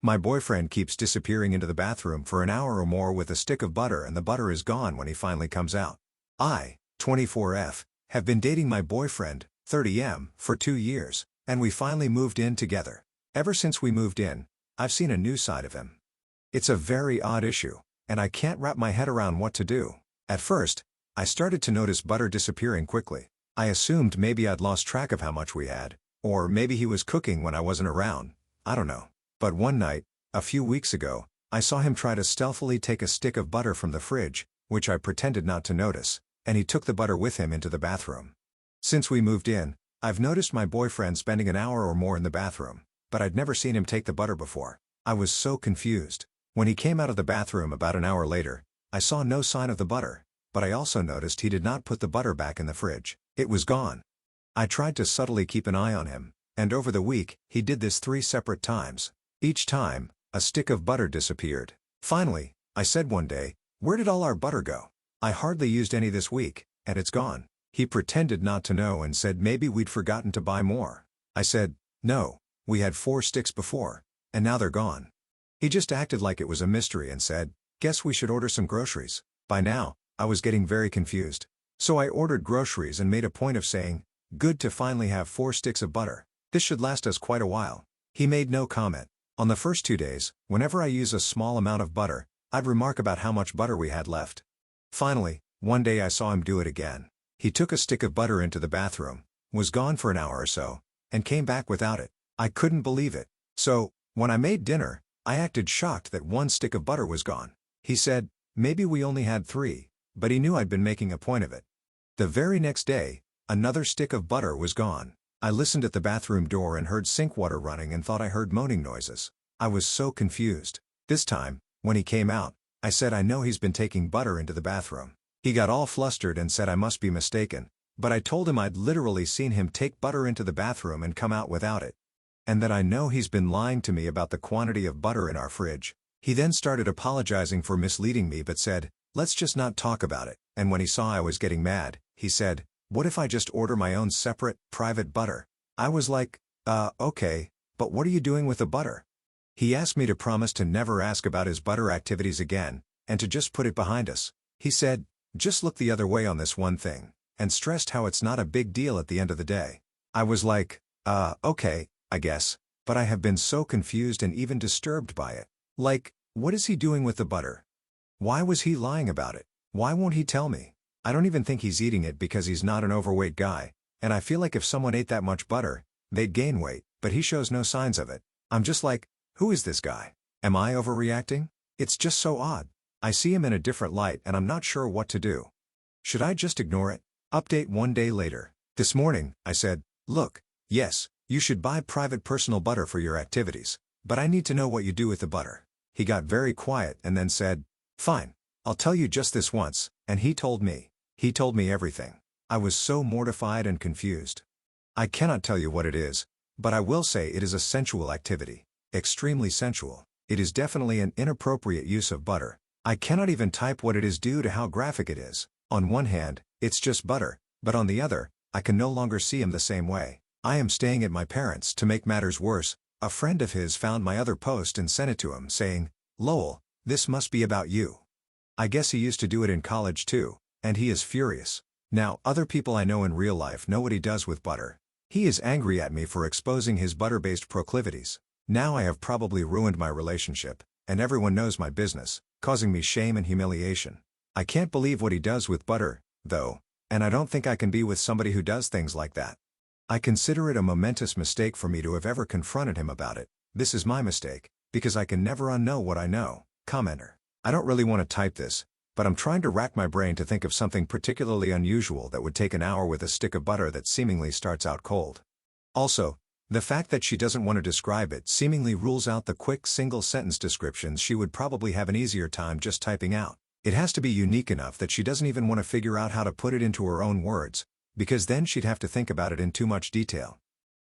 My boyfriend keeps disappearing into the bathroom for an hour or more with a stick of butter and the butter is gone when he finally comes out. I, 24F, have been dating my boyfriend, 30M, for 2 years, and we finally moved in together. Ever since we moved in, I've seen a new side of him. It's a very odd issue, and I can't wrap my head around what to do. At first, I started to notice butter disappearing quickly. I assumed maybe I'd lost track of how much we had, or maybe he was cooking when I wasn't around, I don't know. But one night, a few weeks ago, I saw him try to stealthily take a stick of butter from the fridge, which I pretended not to notice, and he took the butter with him into the bathroom. Since we moved in, I've noticed my boyfriend spending an hour or more in the bathroom, but I'd never seen him take the butter before. I was so confused. When he came out of the bathroom about an hour later, I saw no sign of the butter, but I also noticed he did not put the butter back in the fridge. It was gone. I tried to subtly keep an eye on him, and over the week, he did this 3 separate times. Each time, a stick of butter disappeared. Finally, I said one day, "Where did all our butter go? I hardly used any this week, and it's gone." He pretended not to know and said maybe we'd forgotten to buy more. I said, "No, we had 4 sticks before, and now they're gone." He just acted like it was a mystery and said, "Guess we should order some groceries." By now, I was getting very confused. So I ordered groceries and made a point of saying, "Good to finally have 4 sticks of butter. This should last us quite a while." He made no comment. On the first 2 days, whenever I use a small amount of butter, I'd remark about how much butter we had left. Finally, one day I saw him do it again. He took a stick of butter into the bathroom, was gone for an hour or so, and came back without it. I couldn't believe it. So, when I made dinner, I acted shocked that 1 stick of butter was gone. He said, maybe we only had 3, but he knew I'd been making a point of it. The very next day, another stick of butter was gone. I listened at the bathroom door and heard sink water running and thought I heard moaning noises. I was so confused. This time, when he came out, I said I know he's been taking butter into the bathroom. He got all flustered and said I must be mistaken, but I told him I'd literally seen him take butter into the bathroom and come out without it. And that I know he's been lying to me about the quantity of butter in our fridge. He then started apologizing for misleading me but said, "Let's just not talk about it." And when he saw I was getting mad, he said, "What if I just order my own separate, private butter?" I was like, okay, but what are you doing with the butter? He asked me to promise to never ask about his butter activities again, and to just put it behind us. He said, "Just look the other way on this one thing," and stressed how it's not a big deal at the end of the day. I was like, okay, I guess, but I have been so confused and even disturbed by it. Like, what is he doing with the butter? Why was he lying about it? Why won't he tell me? I don't even think he's eating it because he's not an overweight guy, and I feel like if someone ate that much butter, they'd gain weight, but he shows no signs of it. I'm just like, who is this guy? Am I overreacting? It's just so odd. I see him in a different light and I'm not sure what to do. Should I just ignore it? Update 1 day later. This morning, I said, "Look, yes, you should buy private personal butter for your activities, but I need to know what you do with the butter." He got very quiet and then said, "Fine, I'll tell you just this once," and he told me. He told me everything. I was so mortified and confused. I cannot tell you what it is, but I will say it is a sensual activity. Extremely sensual. It is definitely an inappropriate use of butter. I cannot even type what it is due to how graphic it is. On one hand, it's just butter, but on the other, I can no longer see him the same way. I am staying at my parents'. To make matters worse, a friend of his found my other post and sent it to him saying, "Lowell, this must be about you." I guess he used to do it in college too, and he is furious. Now, other people I know in real life know what he does with butter. He is angry at me for exposing his butter-based proclivities. Now I have probably ruined my relationship, and everyone knows my business, causing me shame and humiliation. I can't believe what he does with butter, though, and I don't think I can be with somebody who does things like that. I consider it a momentous mistake for me to have ever confronted him about it. This is my mistake, because I can never unknow what I know. Commenter. I don't really want to type this, but I'm trying to rack my brain to think of something particularly unusual that would take an hour with a stick of butter that seemingly starts out cold. Also, the fact that she doesn't want to describe it seemingly rules out the quick single-sentence descriptions she would probably have an easier time just typing out. It has to be unique enough that she doesn't even want to figure out how to put it into her own words, because then she'd have to think about it in too much detail.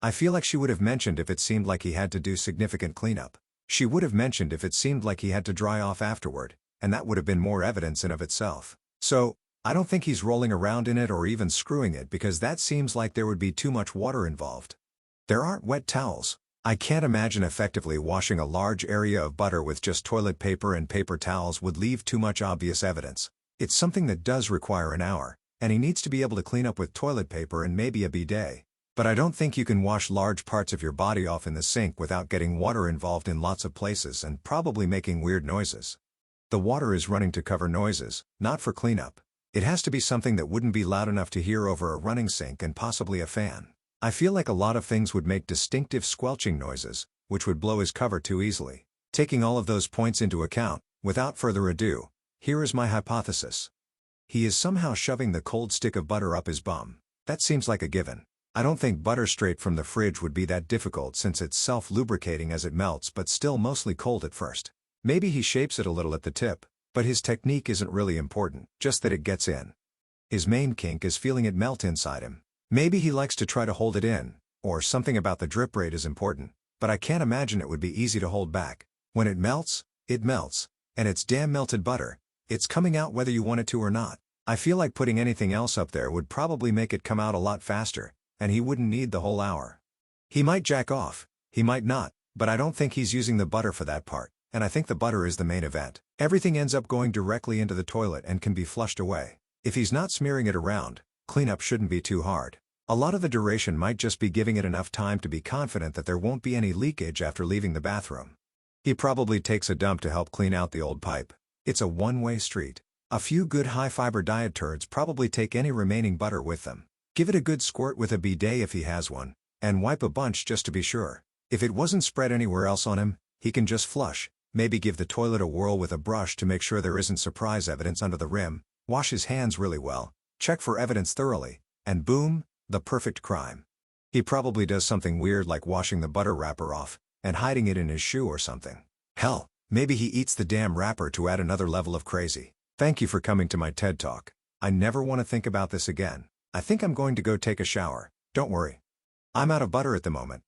I feel like she would have mentioned if it seemed like he had to do significant cleanup. She would have mentioned if it seemed like he had to dry off afterward, and that would have been more evidence in of itself. So, I don't think he's rolling around in it or even screwing it because that seems like there would be too much water involved. There aren't wet towels. I can't imagine effectively washing a large area of butter with just toilet paper and paper towels would leave too much obvious evidence. It's something that does require an hour, and he needs to be able to clean up with toilet paper and maybe a bidet. But I don't think you can wash large parts of your body off in the sink without getting water involved in lots of places and probably making weird noises. The water is running to cover noises, not for cleanup. It has to be something that wouldn't be loud enough to hear over a running sink and possibly a fan. I feel like a lot of things would make distinctive squelching noises, which would blow his cover too easily. Taking all of those points into account, without further ado, here is my hypothesis. He is somehow shoving the cold stick of butter up his bum. That seems like a given. I don't think butter straight from the fridge would be that difficult since it's self-lubricating as it melts but still mostly cold at first. Maybe he shapes it a little at the tip, but his technique isn't really important, just that it gets in. His main kink is feeling it melt inside him. Maybe he likes to try to hold it in, or something about the drip rate is important, but I can't imagine it would be easy to hold back. When it melts, and it's damn melted butter. It's coming out whether you want it to or not. I feel like putting anything else up there would probably make it come out a lot faster, and he wouldn't need the whole hour. He might jack off, he might not, but I don't think he's using the butter for that part, and I think the butter is the main event. Everything ends up going directly into the toilet and can be flushed away. If he's not smearing it around, cleanup shouldn't be too hard. A lot of the duration might just be giving it enough time to be confident that there won't be any leakage after leaving the bathroom. He probably takes a dump to help clean out the old pipe. It's a one-way street. A few good high-fiber diet turds probably take any remaining butter with them. Give it a good squirt with a bidet if he has one, and wipe a bunch just to be sure. If it wasn't spread anywhere else on him, he can just flush, maybe give the toilet a whirl with a brush to make sure there isn't surprise evidence under the rim, wash his hands really well, check for evidence thoroughly, and boom, the perfect crime. He probably does something weird like washing the butter wrapper off, and hiding it in his shoe or something. Hell, maybe he eats the damn wrapper to add another level of crazy. Thank you for coming to my TED Talk. I never want to think about this again. I think I'm going to go take a shower. Don't worry. I'm out of butter at the moment.